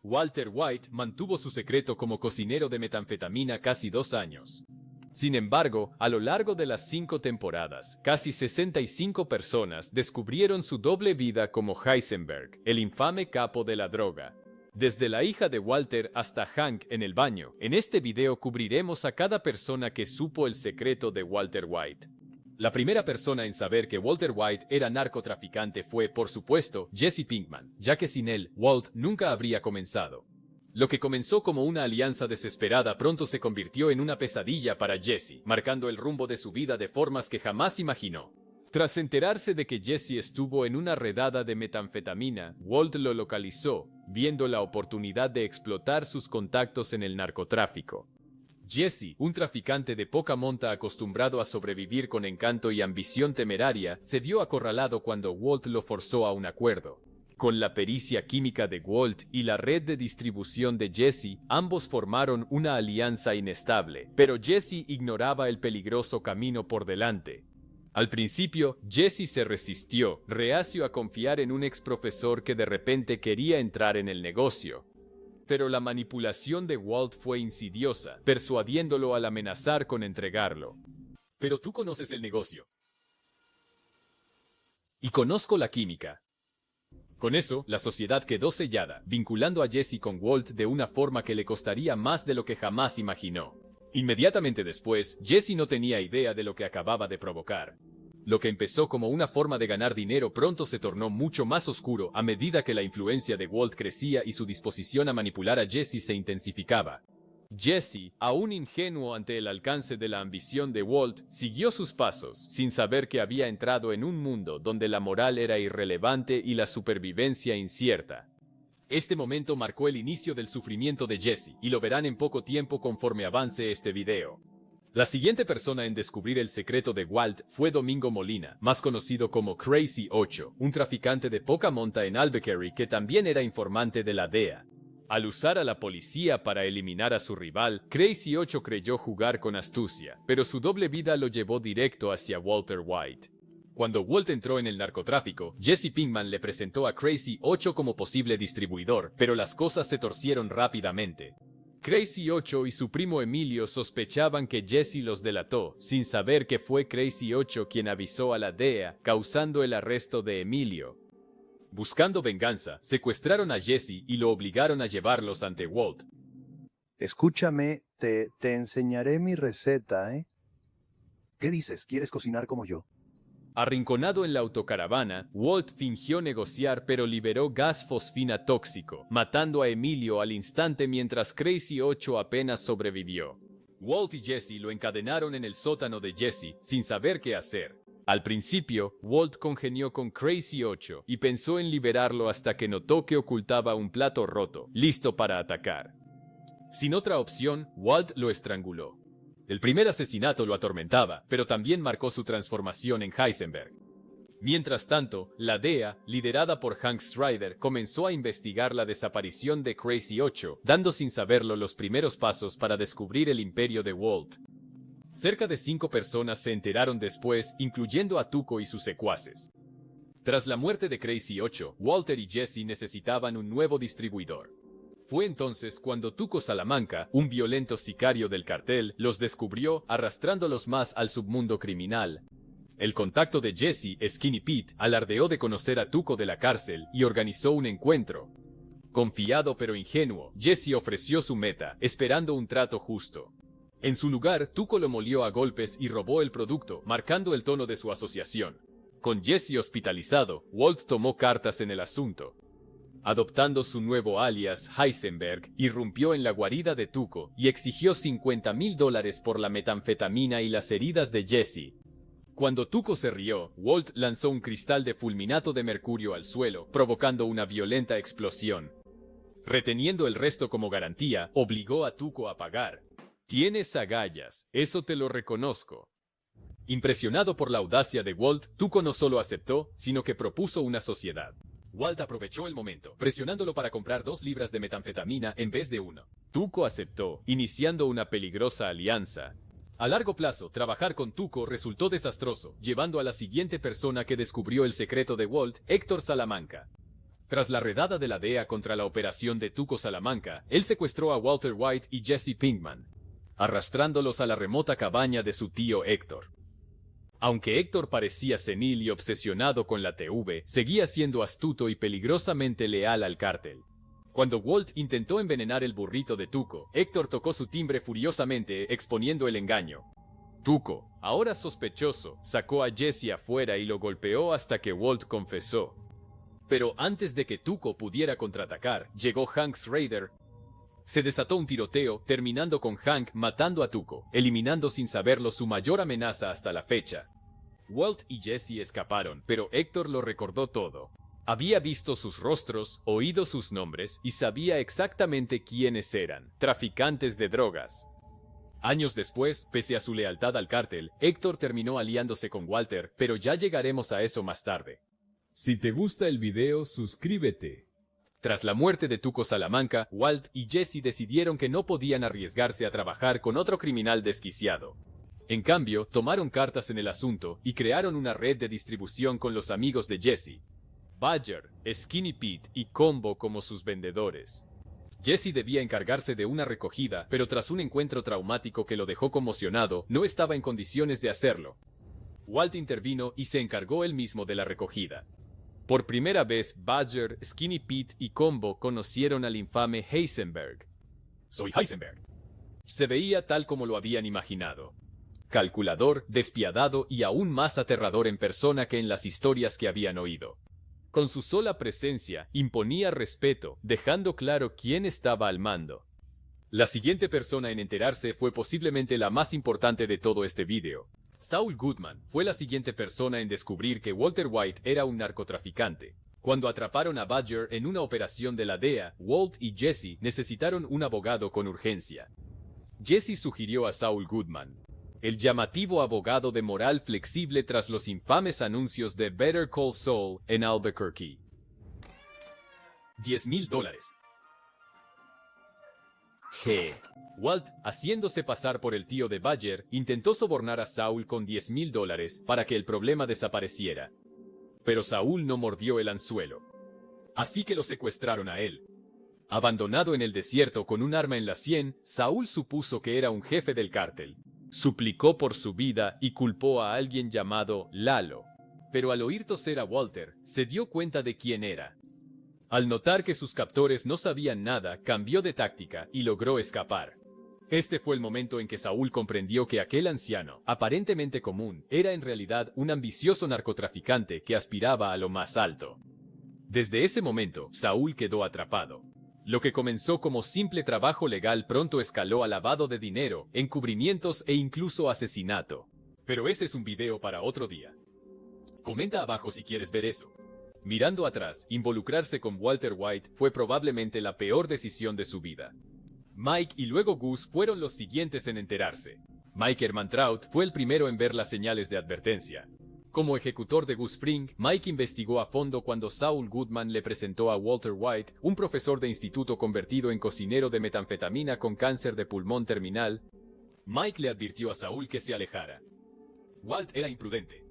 Walter White mantuvo su secreto como cocinero de metanfetamina casi 2 años. Sin embargo, a lo largo de las 5 temporadas, casi 65 personas descubrieron su doble vida como Heisenberg, el infame capo de la droga. Desde la hija de Walter hasta Hank en el baño, en este video cubriremos a cada persona que supo el secreto de Walter White. La primera persona en saber que Walter White era narcotraficante fue, por supuesto, Jesse Pinkman, ya que sin él, Walt nunca habría comenzado. Lo que comenzó como una alianza desesperada pronto se convirtió en una pesadilla para Jesse, marcando el rumbo de su vida de formas que jamás imaginó. Tras enterarse de que Jesse estuvo en una redada de metanfetamina, Walt lo localizó, viendo la oportunidad de explotar sus contactos en el narcotráfico. Jesse, un traficante de poca monta acostumbrado a sobrevivir con encanto y ambición temeraria, se vio acorralado cuando Walt lo forzó a un acuerdo. Con la pericia química de Walt y la red de distribución de Jesse, ambos formaron una alianza inestable, pero Jesse ignoraba el peligroso camino por delante. Al principio, Jesse se resistió, reacio a confiar en un exprofesor que de repente quería entrar en el negocio. Pero la manipulación de Walt fue insidiosa, persuadiéndolo al amenazar con entregarlo. Pero tú conoces el negocio. Y conozco la química. Con eso, la sociedad quedó sellada, vinculando a Jesse con Walt de una forma que le costaría más de lo que jamás imaginó. Inmediatamente después, Jesse no tenía idea de lo que acababa de provocar. Lo que empezó como una forma de ganar dinero pronto se tornó mucho más oscuro a medida que la influencia de Walt crecía y su disposición a manipular a Jesse se intensificaba. Jesse, aún ingenuo ante el alcance de la ambición de Walt, siguió sus pasos, sin saber que había entrado en un mundo donde la moral era irrelevante y la supervivencia incierta. Este momento marcó el inicio del sufrimiento de Jesse, y lo verán en poco tiempo conforme avance este video. La siguiente persona en descubrir el secreto de Walt fue Domingo Molina, más conocido como Crazy 8, un traficante de poca monta en Albuquerque que también era informante de la DEA. Al usar a la policía para eliminar a su rival, Crazy 8 creyó jugar con astucia, pero su doble vida lo llevó directo hacia Walter White. Cuando Walt entró en el narcotráfico, Jesse Pinkman le presentó a Crazy 8 como posible distribuidor, pero las cosas se torcieron rápidamente. Crazy 8 y su primo Emilio sospechaban que Jesse los delató, sin saber que fue Crazy 8 quien avisó a la DEA, causando el arresto de Emilio. Buscando venganza, secuestraron a Jesse y lo obligaron a llevarlos ante Walt. Escúchame, te enseñaré mi receta, ¿eh? ¿Qué dices? ¿Quieres cocinar como yo? Arrinconado en la autocaravana, Walt fingió negociar pero liberó gas fosfina tóxico, matando a Emilio al instante mientras Crazy 8 apenas sobrevivió. Walt y Jesse lo encadenaron en el sótano de Jesse, sin saber qué hacer. Al principio, Walt congenió con Crazy 8 y pensó en liberarlo hasta que notó que ocultaba un plato roto, listo para atacar. Sin otra opción, Walt lo estranguló. El primer asesinato lo atormentaba, pero también marcó su transformación en Heisenberg. Mientras tanto, la DEA, liderada por Hank Strider, comenzó a investigar la desaparición de Crazy 8, dando sin saberlo los primeros pasos para descubrir el imperio de Walt. Cerca de 5 personas se enteraron después, incluyendo a Tuco y sus secuaces. Tras la muerte de Crazy 8, Walter y Jesse necesitaban un nuevo distribuidor. Fue entonces cuando Tuco Salamanca, un violento sicario del cartel, los descubrió, arrastrándolos más al submundo criminal. El contacto de Jesse, Skinny Pete, alardeó de conocer a Tuco de la cárcel y organizó un encuentro. Confiado pero ingenuo, Jesse ofreció su meta, esperando un trato justo. En su lugar, Tuco lo molió a golpes y robó el producto, marcando el tono de su asociación. Con Jesse hospitalizado, Walt tomó cartas en el asunto. Adoptando su nuevo alias, Heisenberg, irrumpió en la guarida de Tuco y exigió $50,000 por la metanfetamina y las heridas de Jesse. Cuando Tuco se rió, Walt lanzó un cristal de fulminato de mercurio al suelo, provocando una violenta explosión. Reteniendo el resto como garantía, obligó a Tuco a pagar. «Tienes agallas, eso te lo reconozco». Impresionado por la audacia de Walt, Tuco no solo aceptó, sino que propuso una sociedad. Walt aprovechó el momento, presionándolo para comprar 2 libras de metanfetamina en vez de 1. Tuco aceptó, iniciando una peligrosa alianza. A largo plazo, trabajar con Tuco resultó desastroso, llevando a la siguiente persona que descubrió el secreto de Walt, Héctor Salamanca. Tras la redada de la DEA contra la operación de Tuco Salamanca, él secuestró a Walter White y Jesse Pinkman, arrastrándolos a la remota cabaña de su tío Héctor. Aunque Héctor parecía senil y obsesionado con la TV, seguía siendo astuto y peligrosamente leal al cártel. Cuando Walt intentó envenenar el burrito de Tuco, Héctor tocó su timbre furiosamente, exponiendo el engaño. Tuco, ahora sospechoso, sacó a Jesse afuera y lo golpeó hasta que Walt confesó. Pero antes de que Tuco pudiera contraatacar, llegó Hank Schrader. Se desató un tiroteo, terminando con Hank matando a Tuco, eliminando sin saberlo su mayor amenaza hasta la fecha. Walt y Jesse escaparon, pero Héctor lo recordó todo. Había visto sus rostros, oído sus nombres y sabía exactamente quiénes eran, traficantes de drogas. Años después, pese a su lealtad al cártel, Héctor terminó aliándose con Walter, pero ya llegaremos a eso más tarde. Si te gusta el video, suscríbete. Tras la muerte de Tuco Salamanca, Walt y Jesse decidieron que no podían arriesgarse a trabajar con otro criminal desquiciado. En cambio, tomaron cartas en el asunto y crearon una red de distribución con los amigos de Jesse, Badger, Skinny Pete y Combo como sus vendedores. Jesse debía encargarse de una recogida, pero tras un encuentro traumático que lo dejó conmocionado, no estaba en condiciones de hacerlo. Walt intervino y se encargó él mismo de la recogida. Por primera vez, Badger, Skinny Pete y Combo conocieron al infame Heisenberg. Soy Heisenberg. Se veía tal como lo habían imaginado. Calculador, despiadado y aún más aterrador en persona que en las historias que habían oído. Con su sola presencia, imponía respeto, dejando claro quién estaba al mando. La siguiente persona en enterarse fue posiblemente la más importante de todo este video. Saul Goodman fue la siguiente persona en descubrir que Walter White era un narcotraficante. Cuando atraparon a Badger en una operación de la DEA, Walt y Jesse necesitaron un abogado con urgencia. Jesse sugirió a Saul Goodman, el llamativo abogado de moral flexible tras los infames anuncios de Better Call Saul en Albuquerque. $10,000. Walt, haciéndose pasar por el tío de Badger, intentó sobornar a Saul con $10,000 para que el problema desapareciera. Pero Saul no mordió el anzuelo. Así que lo secuestraron a él. Abandonado en el desierto con un arma en la sien, Saul supuso que era un jefe del cártel. Suplicó por su vida y culpó a alguien llamado Lalo. Pero al oír toser a Walter, se dio cuenta de quién era. Al notar que sus captores no sabían nada, cambió de táctica y logró escapar. Este fue el momento en que Saúl comprendió que aquel anciano, aparentemente común, era en realidad un ambicioso narcotraficante que aspiraba a lo más alto. Desde ese momento, Saúl quedó atrapado. Lo que comenzó como simple trabajo legal pronto escaló a lavado de dinero, encubrimientos e incluso asesinato. Pero ese es un video para otro día. Comenta abajo si quieres ver eso. Mirando atrás, involucrarse con Walter White fue probablemente la peor decisión de su vida. Mike y luego Gus fueron los siguientes en enterarse. Mike Ehrmantraut fue el primero en ver las señales de advertencia. Como ejecutor de Gus Fring, Mike investigó a fondo cuando Saul Goodman le presentó a Walter White, un profesor de instituto convertido en cocinero de metanfetamina con cáncer de pulmón terminal. Mike le advirtió a Saul que se alejara. Walt era imprudente,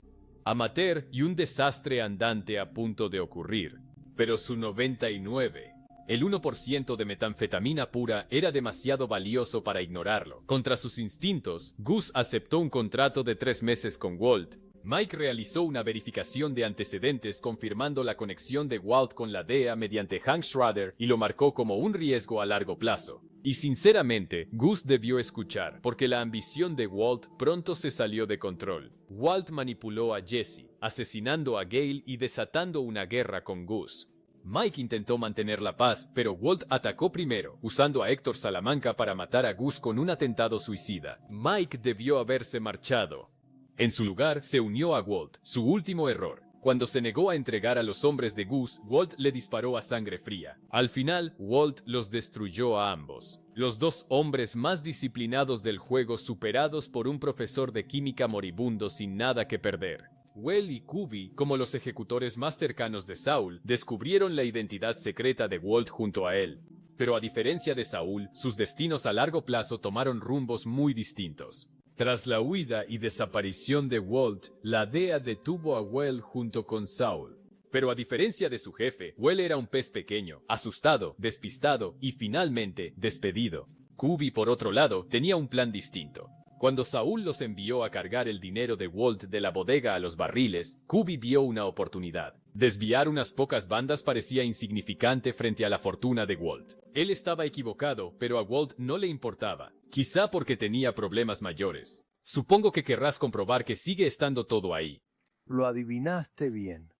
amateur y un desastre andante a punto de ocurrir. Pero su 99, el 1% de metanfetamina pura era demasiado valioso para ignorarlo. Contra sus instintos, Gus aceptó un contrato de 3 meses con Walt. Mike realizó una verificación de antecedentes confirmando la conexión de Walt con la DEA mediante Hank Schrader y lo marcó como un riesgo a largo plazo. Y sinceramente, Gus debió escuchar, porque la ambición de Walt pronto se salió de control. Walt manipuló a Jesse, asesinando a Gale y desatando una guerra con Gus. Mike intentó mantener la paz, pero Walt atacó primero, usando a Héctor Salamanca para matar a Gus con un atentado suicida. Mike debió haberse marchado. En su lugar, se unió a Walt, su último error. Cuando se negó a entregar a los hombres de Gus, Walt le disparó a sangre fría. Al final, Walt los destruyó a ambos. Los 2 hombres más disciplinados del juego, superados por un profesor de química moribundo sin nada que perder. Well y Kubi, como los ejecutores más cercanos de Saul, descubrieron la identidad secreta de Walt junto a él. Pero a diferencia de Saul, sus destinos a largo plazo tomaron rumbos muy distintos. Tras la huida y desaparición de Walt, la DEA detuvo a Well junto con Saul. Pero a diferencia de su jefe, Will era un pez pequeño, asustado, despistado y finalmente despedido. Kubi, por otro lado, tenía un plan distinto. Cuando Saúl los envió a cargar el dinero de Walt de la bodega a los barriles, Kubi vio una oportunidad. Desviar unas pocas bandas parecía insignificante frente a la fortuna de Walt. Él estaba equivocado, pero a Walt no le importaba, quizá porque tenía problemas mayores. Supongo que querrás comprobar que sigue estando todo ahí. Lo adivinaste bien.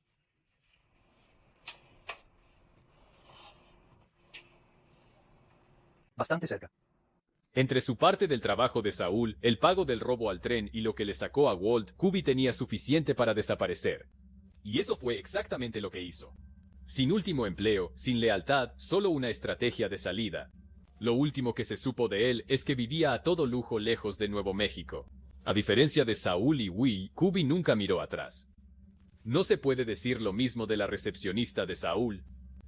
Bastante cerca. Entre su parte del trabajo de Saúl, el pago del robo al tren y lo que le sacó a Walt, Kubi tenía suficiente para desaparecer. Y eso fue exactamente lo que hizo. Sin último empleo, sin lealtad, solo una estrategia de salida. Lo último que se supo de él es que vivía a todo lujo lejos de Nuevo México. A diferencia de Saúl y Will, Kubi nunca miró atrás. No se puede decir lo mismo de la recepcionista de Saúl.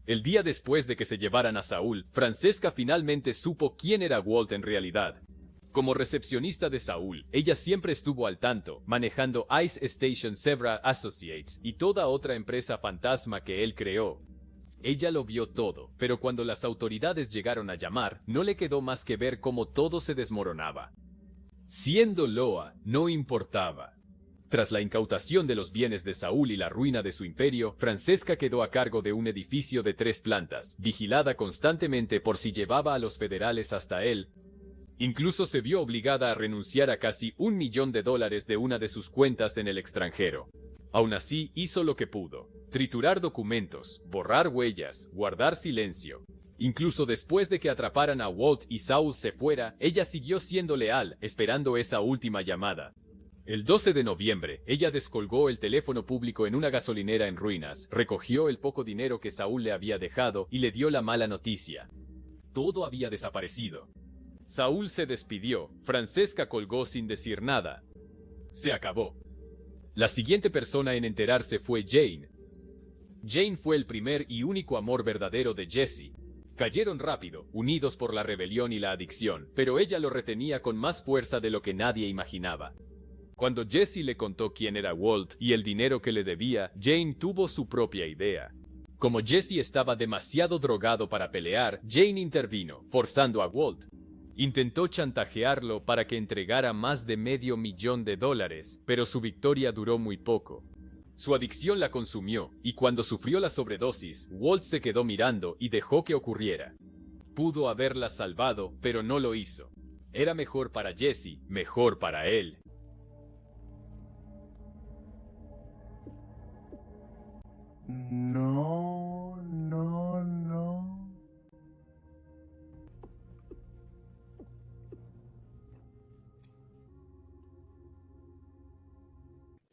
El día después de que se llevaran a Saúl, Francesca finalmente supo quién era Walt en realidad. Como recepcionista de Saúl, ella siempre estuvo al tanto, manejando Ice Station Zebra Associates y toda otra empresa fantasma que él creó. Ella lo vio todo, pero cuando las autoridades llegaron a llamar, no le quedó más que ver cómo todo se desmoronaba. Siendo Loa, no importaba. Tras la incautación de los bienes de Saúl y la ruina de su imperio, Francesca quedó a cargo de un edificio de 3 plantas, vigilada constantemente por si llevaba a los federales hasta él. Incluso se vio obligada a renunciar a casi $1 millón de una de sus cuentas en el extranjero. Aún así, hizo lo que pudo: triturar documentos, borrar huellas, guardar silencio. Incluso después de que atraparan a Walt y Saúl se fuera, ella siguió siendo leal, esperando esa última llamada. El 12 de noviembre, ella descolgó el teléfono público en una gasolinera en ruinas, recogió el poco dinero que Saúl le había dejado y le dio la mala noticia. Todo había desaparecido. Saúl se despidió, Francesca colgó sin decir nada. Se acabó. La siguiente persona en enterarse fue Jane. Jane fue el primer y único amor verdadero de Jesse. Cayeron rápido, unidos por la rebelión y la adicción, pero ella lo retenía con más fuerza de lo que nadie imaginaba. Cuando Jesse le contó quién era Walt y el dinero que le debía, Jane tuvo su propia idea. Como Jesse estaba demasiado drogado para pelear, Jane intervino, forzando a Walt. Intentó chantajearlo para que entregara más de $500 000, pero su victoria duró muy poco. Su adicción la consumió, y cuando sufrió la sobredosis, Walt se quedó mirando y dejó que ocurriera. Pudo haberla salvado, pero no lo hizo. Era mejor para Jesse, mejor para él. No, no, no.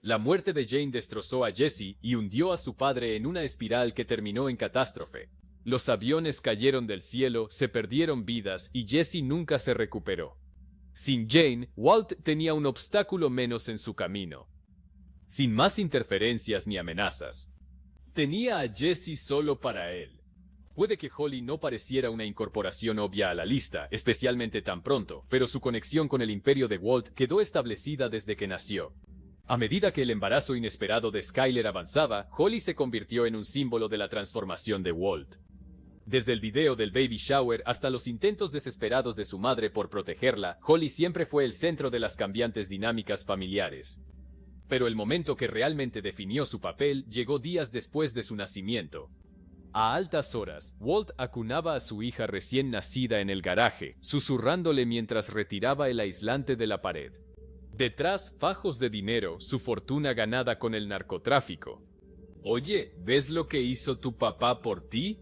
La muerte de Jane destrozó a Jesse y hundió a su padre en una espiral que terminó en catástrofe. Los aviones cayeron del cielo, se perdieron vidas y Jesse nunca se recuperó. Sin Jane, Walt tenía un obstáculo menos en su camino. Sin más interferencias ni amenazas. Tenía a Jesse solo para él. Puede que Holly no pareciera una incorporación obvia a la lista, especialmente tan pronto, pero su conexión con el imperio de Walt quedó establecida desde que nació. A medida que el embarazo inesperado de Skyler avanzaba, Holly se convirtió en un símbolo de la transformación de Walt. Desde el video del baby shower hasta los intentos desesperados de su madre por protegerla, Holly siempre fue el centro de las cambiantes dinámicas familiares. Pero el momento que realmente definió su papel llegó días después de su nacimiento. A altas horas, Walt acunaba a su hija recién nacida en el garaje, susurrándole mientras retiraba el aislante de la pared. Detrás, fajos de dinero, su fortuna ganada con el narcotráfico. Oye, ¿ves lo que hizo tu papá por ti?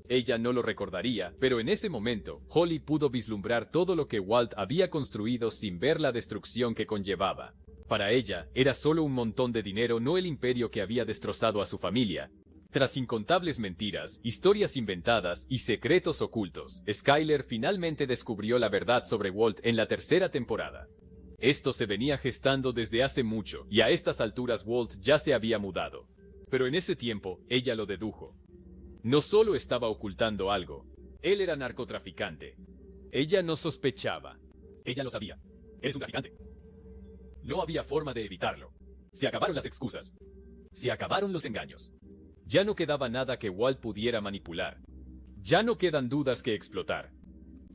Ella no lo recordaría, pero en ese momento, Holly pudo vislumbrar todo lo que Walt había construido sin ver la destrucción que conllevaba. Para ella, era solo un montón de dinero, no el imperio que había destrozado a su familia. Tras incontables mentiras, historias inventadas y secretos ocultos, Skyler finalmente descubrió la verdad sobre Walt en la 3ª temporada. Esto se venía gestando desde hace mucho, y a estas alturas Walt ya se había mudado. Pero en ese tiempo, ella lo dedujo. No solo estaba ocultando algo, él era narcotraficante. Ella no sospechaba. Ella lo sabía. Eres un traficante. No había forma de evitarlo. Se acabaron las excusas. Se acabaron los engaños. Ya no quedaba nada que Walt pudiera manipular. Ya no quedan dudas que explotar.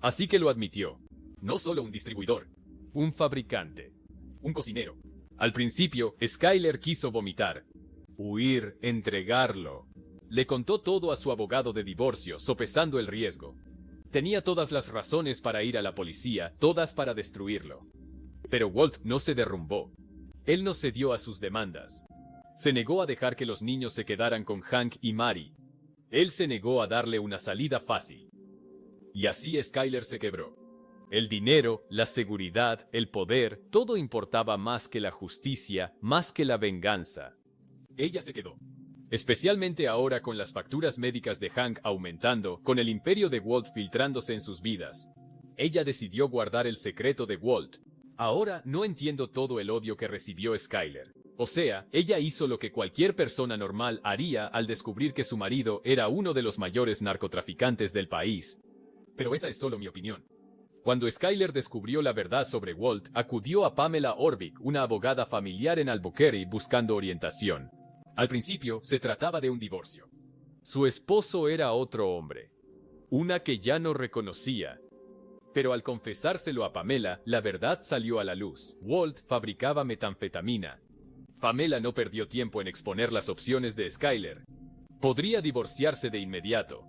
Así que lo admitió. No solo un distribuidor, un fabricante, un cocinero. Al principio, Skyler quiso vomitar, huir, entregarlo. Le contó todo a su abogado de divorcio, sopesando el riesgo. Tenía todas las razones para ir a la policía, todas para destruirlo. Pero Walt no se derrumbó. Él no cedió a sus demandas. Se negó a dejar que los niños se quedaran con Hank y Mary. Él se negó a darle una salida fácil. Y así Skyler se quebró. El dinero, la seguridad, el poder, todo importaba más que la justicia, más que la venganza. Ella se quedó. Especialmente ahora con las facturas médicas de Hank aumentando, con el imperio de Walt filtrándose en sus vidas. Ella decidió guardar el secreto de Walt. Ahora no entiendo todo el odio que recibió Skyler. O sea, ella hizo lo que cualquier persona normal haría al descubrir que su marido era uno de los mayores narcotraficantes del país. Pero esa es solo mi opinión. Cuando Skyler descubrió la verdad sobre Walt, acudió a Pamela Orvik, una abogada familiar en Albuquerque, buscando orientación. Al principio, se trataba de un divorcio. Su esposo era otro hombre. Una que ya no reconocía. Pero al confesárselo a Pamela, la verdad salió a la luz. Walt fabricaba metanfetamina. Pamela no perdió tiempo en exponer las opciones de Skyler. Podría divorciarse de inmediato.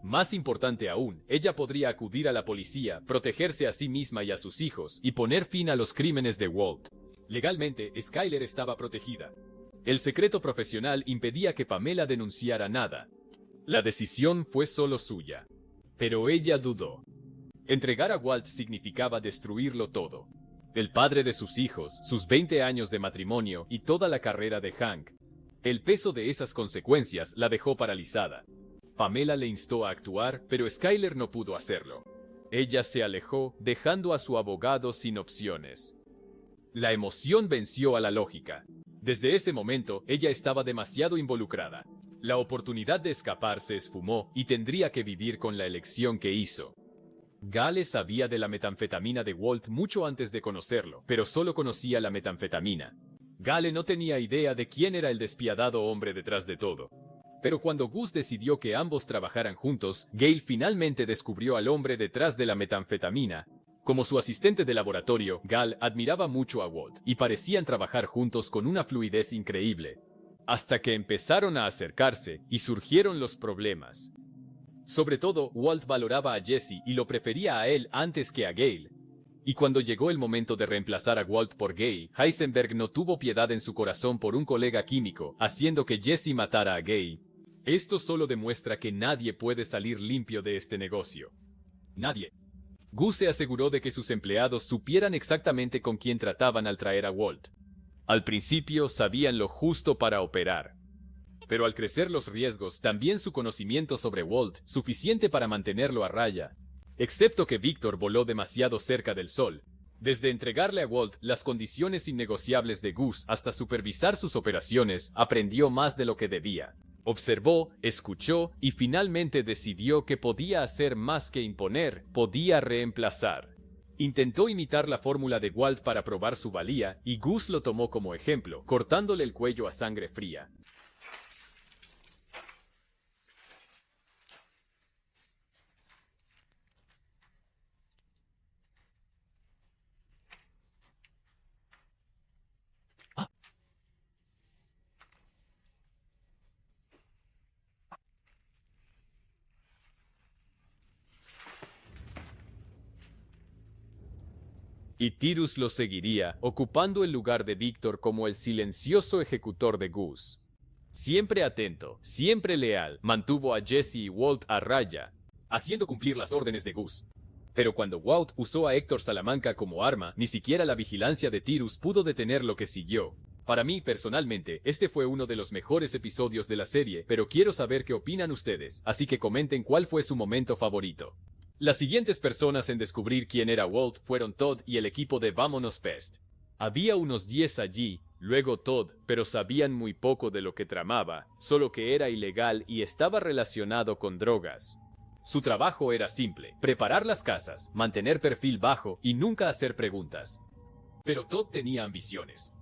Más importante aún, ella podría acudir a la policía, protegerse a sí misma y a sus hijos, y poner fin a los crímenes de Walt. Legalmente, Skyler estaba protegida. El secreto profesional impedía que Pamela denunciara nada. La decisión fue solo suya. Pero ella dudó. Entregar a Walt significaba destruirlo todo. El padre de sus hijos, sus 20 años de matrimonio y toda la carrera de Hank. El peso de esas consecuencias la dejó paralizada. Pamela le instó a actuar, pero Skyler no pudo hacerlo. Ella se alejó, dejando a su abogado sin opciones. La emoción venció a la lógica. Desde ese momento, ella estaba demasiado involucrada. La oportunidad de escapar se esfumó y tendría que vivir con la elección que hizo. Gale sabía de la metanfetamina de Walt mucho antes de conocerlo, pero solo conocía la metanfetamina. Gale no tenía idea de quién era el despiadado hombre detrás de todo. Pero cuando Gus decidió que ambos trabajaran juntos, Gale finalmente descubrió al hombre detrás de la metanfetamina. Como su asistente de laboratorio, Gale admiraba mucho a Walt y parecían trabajar juntos con una fluidez increíble. Hasta que empezaron a acercarse y surgieron los problemas. Sobre todo, Walt valoraba a Jesse y lo prefería a él antes que a Gale. Y cuando llegó el momento de reemplazar a Walt por Gale, Heisenberg no tuvo piedad en su corazón por un colega químico, haciendo que Jesse matara a Gale. Esto solo demuestra que nadie puede salir limpio de este negocio. Nadie. Gus se aseguró de que sus empleados supieran exactamente con quién trataban al traer a Walt. Al principio sabían lo justo para operar. Pero al crecer los riesgos, también su conocimiento sobre Walt, suficiente para mantenerlo a raya. Excepto que Victor voló demasiado cerca del sol. Desde entregarle a Walt las condiciones innegociables de Gus hasta supervisar sus operaciones, aprendió más de lo que debía. Observó, escuchó y finalmente decidió que podía hacer más que imponer, podía reemplazar. Intentó imitar la fórmula de Walt para probar su valía y Gus lo tomó como ejemplo, cortándole el cuello a sangre fría. Y Tyrus lo seguiría, ocupando el lugar de Victor como el silencioso ejecutor de Gus. Siempre atento, siempre leal, mantuvo a Jesse y Walt a raya, haciendo cumplir las órdenes de Gus. Pero cuando Walt usó a Héctor Salamanca como arma, ni siquiera la vigilancia de Tyrus pudo detener lo que siguió. Para mí, personalmente, este fue uno de los mejores episodios de la serie, pero quiero saber qué opinan ustedes, así que comenten cuál fue su momento favorito. Las siguientes personas en descubrir quién era Walt fueron Todd y el equipo de Vámonos Pest. Había unos 10 allí, luego Todd, pero sabían muy poco de lo que tramaba, solo que era ilegal y estaba relacionado con drogas. Su trabajo era simple, preparar las casas, mantener perfil bajo y nunca hacer preguntas. Pero Todd tenía ambiciones.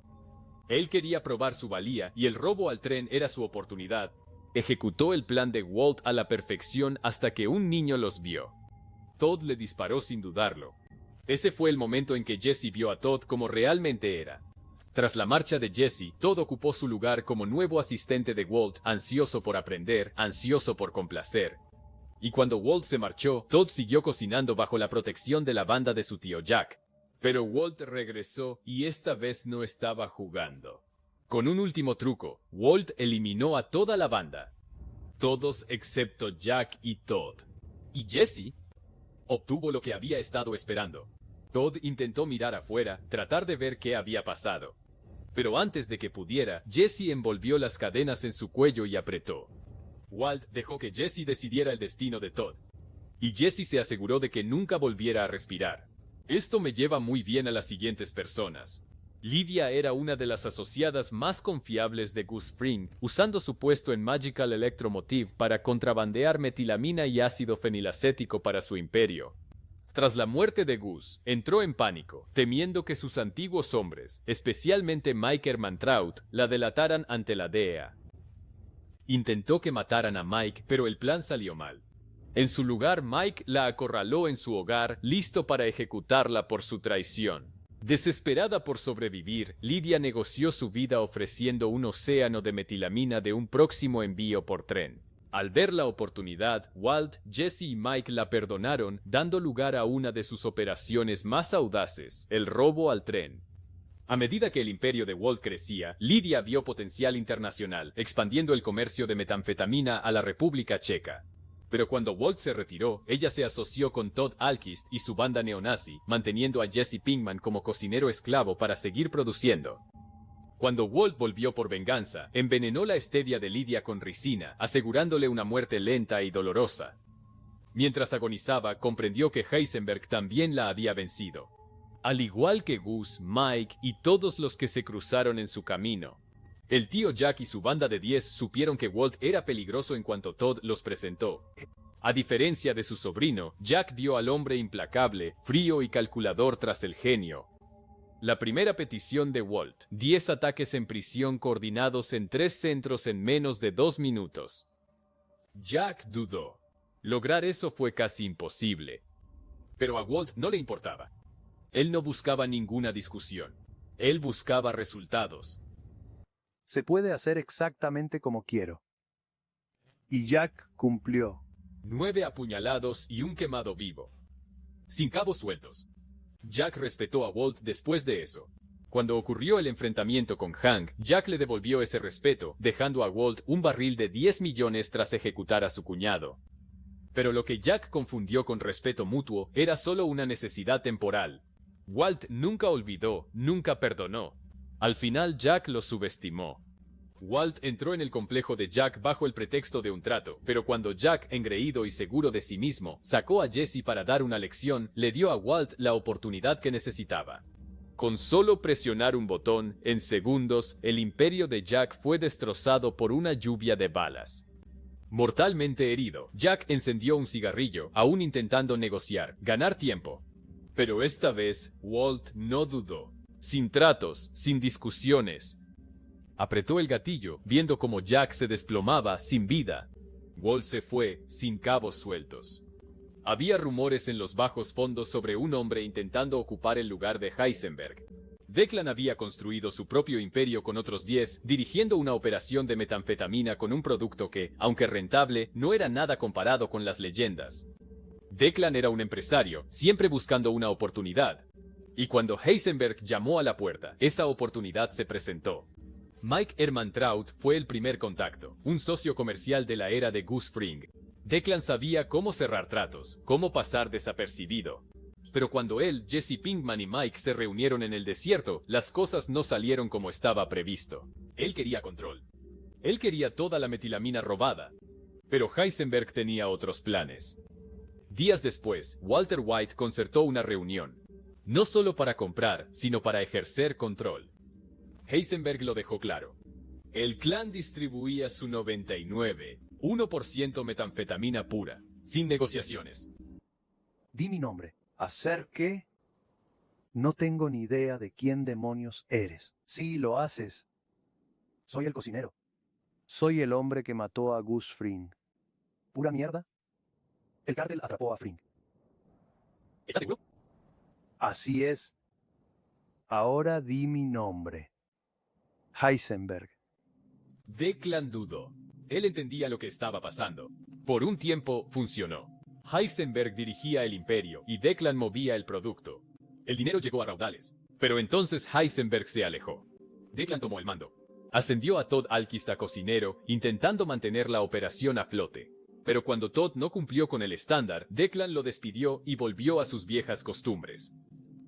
Él quería probar su valía y el robo al tren era su oportunidad. Ejecutó el plan de Walt a la perfección hasta que un niño los vio. Todd le disparó sin dudarlo. Ese fue el momento en que Jesse vio a Todd como realmente era. Tras la marcha de Jesse, Todd ocupó su lugar como nuevo asistente de Walt, ansioso por aprender, ansioso por complacer. Y cuando Walt se marchó, Todd siguió cocinando bajo la protección de la banda de su tío Jack. Pero Walt regresó y esta vez no estaba jugando. Con un último truco, Walt eliminó a toda la banda. Todos excepto Jack y Todd. Y Jesse obtuvo lo que había estado esperando. Todd intentó mirar afuera, tratar de ver qué había pasado. Pero antes de que pudiera, Jesse envolvió las cadenas en su cuello y apretó. Walt dejó que Jesse decidiera el destino de Todd. Y Jesse se aseguró de que nunca volviera a respirar. Esto me lleva muy bien a las siguientes personas. Lydia era una de las asociadas más confiables de Gus Fring, usando su puesto en Magical Electromotive para contrabandear metilamina y ácido fenilacético para su imperio. Tras la muerte de Gus, entró en pánico, temiendo que sus antiguos hombres, especialmente Mike Ehrmantraut, la delataran ante la DEA. Intentó que mataran a Mike, pero el plan salió mal. En su lugar, Mike la acorraló en su hogar, listo para ejecutarla por su traición. Desesperada por sobrevivir, Lydia negoció su vida ofreciendo un océano de metilamina de un próximo envío por tren. Al ver la oportunidad, Walt, Jesse y Mike la perdonaron, dando lugar a una de sus operaciones más audaces, el robo al tren. A medida que el imperio de Walt crecía, Lydia vio potencial internacional, expandiendo el comercio de metanfetamina a la República Checa. Pero cuando Walt se retiró, ella se asoció con Todd Alquist y su banda neonazi, manteniendo a Jesse Pinkman como cocinero esclavo para seguir produciendo. Cuando Walt volvió por venganza, envenenó la stevia de Lydia con ricina, asegurándole una muerte lenta y dolorosa. Mientras agonizaba, comprendió que Heisenberg también la había vencido. Al igual que Gus, Mike y todos los que se cruzaron en su camino. El tío Jack y su banda de 10 supieron que Walt era peligroso en cuanto Todd los presentó. A diferencia de su sobrino, Jack vio al hombre implacable, frío y calculador tras el genio. La primera petición de Walt, 10 ataques en prisión coordinados en 3 centros en menos de 2 minutos. Jack dudó. Lograr eso fue casi imposible. Pero a Walt no le importaba. Él no buscaba ninguna discusión. Él buscaba resultados. Se puede hacer exactamente como quiero. Y Jack cumplió. 9 apuñalados y un quemado vivo. Sin cabos sueltos. Jack respetó a Walt después de eso. Cuando ocurrió el enfrentamiento con Hank, Jack le devolvió ese respeto, dejando a Walt un barril de 10 millones tras ejecutar a su cuñado. Pero lo que Jack confundió con respeto mutuo era solo una necesidad temporal. Walt nunca olvidó, nunca perdonó. Al final Jack lo subestimó. Walt entró en el complejo de Jack bajo el pretexto de un trato, pero cuando Jack, engreído y seguro de sí mismo, sacó a Jesse para dar una lección, le dio a Walt la oportunidad que necesitaba. Con solo presionar un botón, en segundos, el imperio de Jack fue destrozado por una lluvia de balas. Mortalmente herido, Jack encendió un cigarrillo, aún intentando negociar, ganar tiempo. Pero esta vez, Walt no dudó. Sin tratos, sin discusiones. Apretó el gatillo, viendo cómo Jack se desplomaba sin vida. Walt se fue, sin cabos sueltos. Había rumores en los bajos fondos sobre un hombre intentando ocupar el lugar de Heisenberg. Declan había construido su propio imperio con otros 10, dirigiendo una operación de metanfetamina con un producto que, aunque rentable, no era nada comparado con las leyendas. Declan era un empresario, siempre buscando una oportunidad. Y cuando Heisenberg llamó a la puerta, esa oportunidad se presentó. Mike Ehrmantraut fue el primer contacto, un socio comercial de la era de Gus Fring. Declan sabía cómo cerrar tratos, cómo pasar desapercibido. Pero cuando él, Jesse Pinkman y Mike se reunieron en el desierto, las cosas no salieron como estaba previsto. Él quería control. Él quería toda la metilamina robada. Pero Heisenberg tenía otros planes. Días después, Walter White concertó una reunión. No solo para comprar, sino para ejercer control. Heisenberg lo dejó claro. El clan distribuía su 1% metanfetamina pura, sin negociaciones. Di mi nombre. ¿Hacer qué? No tengo ni idea de quién demonios eres. Sí, lo haces. Soy el cocinero. Soy el hombre que mató a Gus Fring. ¿Pura mierda? El cártel atrapó a Fring. ¿Estás seguro? Así es. Ahora di mi nombre. Heisenberg. Declan dudó. Él entendía lo que estaba pasando. Por un tiempo funcionó. Heisenberg dirigía el imperio y Declan movía el producto. El dinero llegó a raudales, pero entonces Heisenberg se alejó. Declan tomó el mando. Ascendió a Todd Alquist a cocinero, intentando mantener la operación a flote. Pero cuando Todd no cumplió con el estándar, Declan lo despidió y volvió a sus viejas costumbres.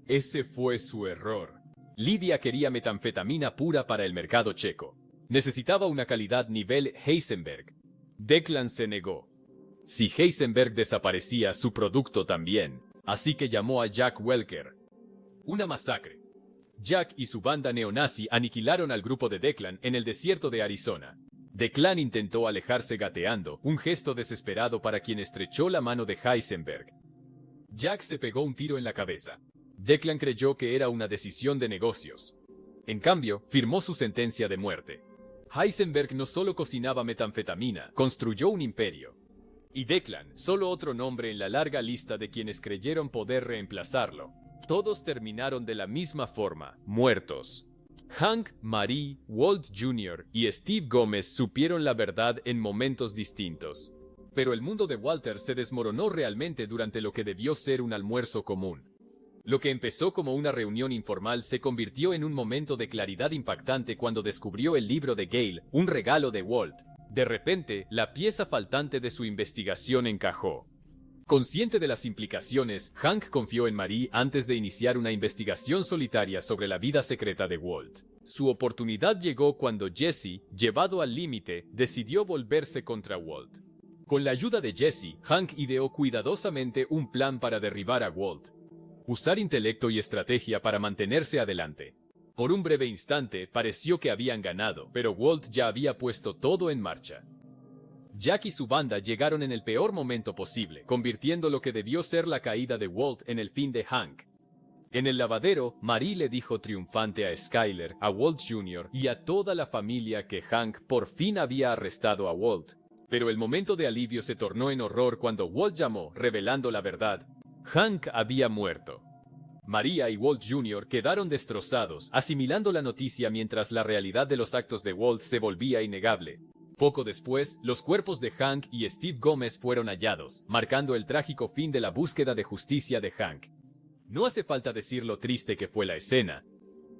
Ese fue su error. Lydia quería metanfetamina pura para el mercado checo. Necesitaba una calidad nivel Heisenberg. Declan se negó. Si Heisenberg desaparecía, su producto también. Así que llamó a Jack Welker. Una masacre. Jack y su banda neonazi aniquilaron al grupo de Declan en el desierto de Arizona. Declan intentó alejarse gateando, un gesto desesperado para quien estrechó la mano de Heisenberg. Jack se pegó un tiro en la cabeza. Declan creyó que era una decisión de negocios. En cambio, firmó su sentencia de muerte. Heisenberg no solo cocinaba metanfetamina, construyó un imperio. Y Declan, solo otro nombre en la larga lista de quienes creyeron poder reemplazarlo. Todos terminaron de la misma forma, muertos. Hank, Marie, Walt Jr. y Steve Gómez supieron la verdad en momentos distintos. Pero el mundo de Walter se desmoronó realmente durante lo que debió ser un almuerzo común. Lo que empezó como una reunión informal se convirtió en un momento de claridad impactante cuando descubrió el libro de Gale, un regalo de Walt. De repente, la pieza faltante de su investigación encajó. Consciente de las implicaciones, Hank confió en Marie antes de iniciar una investigación solitaria sobre la vida secreta de Walt. Su oportunidad llegó cuando Jesse, llevado al límite, decidió volverse contra Walt. Con la ayuda de Jesse, Hank ideó cuidadosamente un plan para derribar a Walt. Usar intelecto y estrategia para mantenerse adelante. Por un breve instante pareció que habían ganado, pero Walt ya había puesto todo en marcha. Jack y su banda llegaron en el peor momento posible, convirtiendo lo que debió ser la caída de Walt en el fin de Hank. En el lavadero, Marie le dijo triunfante a Skyler, a Walt Jr. y a toda la familia que Hank por fin había arrestado a Walt. Pero el momento de alivio se tornó en horror cuando Walt llamó, revelando la verdad. Hank había muerto. Maria y Walt Jr. quedaron destrozados, asimilando la noticia mientras la realidad de los actos de Walt se volvía innegable. Poco después, los cuerpos de Hank y Steve Gómez fueron hallados, marcando el trágico fin de la búsqueda de justicia de Hank. No hace falta decir lo triste que fue la escena.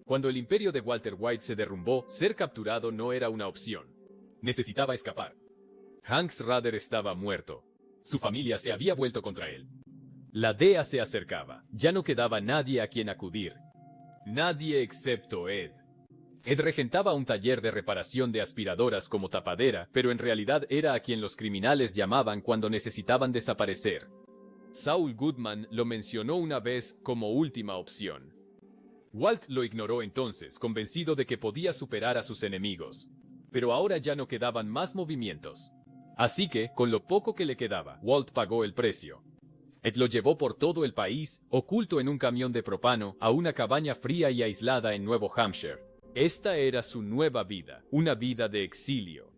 Cuando el imperio de Walter White se derrumbó, ser capturado no era una opción. Necesitaba escapar. Hank Schrader estaba muerto. Su familia se había vuelto contra él. La DEA se acercaba. Ya no quedaba nadie a quien acudir. Nadie excepto Ed. Ed regentaba un taller de reparación de aspiradoras como tapadera, pero en realidad era a quien los criminales llamaban cuando necesitaban desaparecer. Saul Goodman lo mencionó una vez como última opción. Walt lo ignoró entonces, convencido de que podía superar a sus enemigos. Pero ahora ya no quedaban más movimientos. Así que, con lo poco que le quedaba, Walt pagó el precio. Ed lo llevó por todo el país, oculto en un camión de propano, a una cabaña fría y aislada en Nuevo Hampshire. Esta era su nueva vida, una vida de exilio.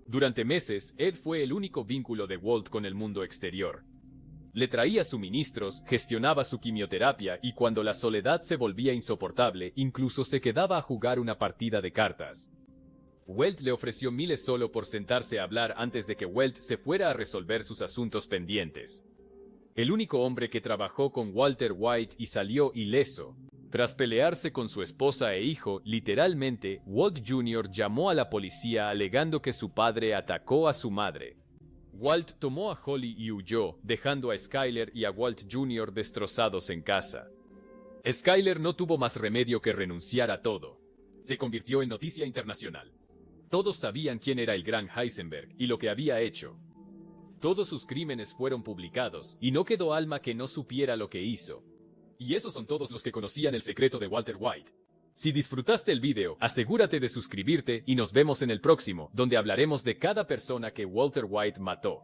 Durante meses, Ed fue el único vínculo de Walt con el mundo exterior. Le traía suministros, gestionaba su quimioterapia y cuando la soledad se volvía insoportable, incluso se quedaba a jugar una partida de cartas. Walt le ofreció miles solo por sentarse a hablar antes de que Walt se fuera a resolver sus asuntos pendientes. El único hombre que trabajó con Walter White y salió ileso. Tras pelearse con su esposa e hijo, literalmente, Walt Jr. llamó a la policía alegando que su padre atacó a su madre. Walt tomó a Holly y huyó, dejando a Skyler y a Walt Jr. destrozados en casa. Skyler no tuvo más remedio que renunciar a todo. Se convirtió en noticia internacional. Todos sabían quién era el gran Heisenberg y lo que había hecho. Todos sus crímenes fueron publicados, y no quedó alma que no supiera lo que hizo. Y esos son todos los que conocían el secreto de Walter White. Si disfrutaste el video, asegúrate de suscribirte y nos vemos en el próximo, donde hablaremos de cada persona que Walter White mató.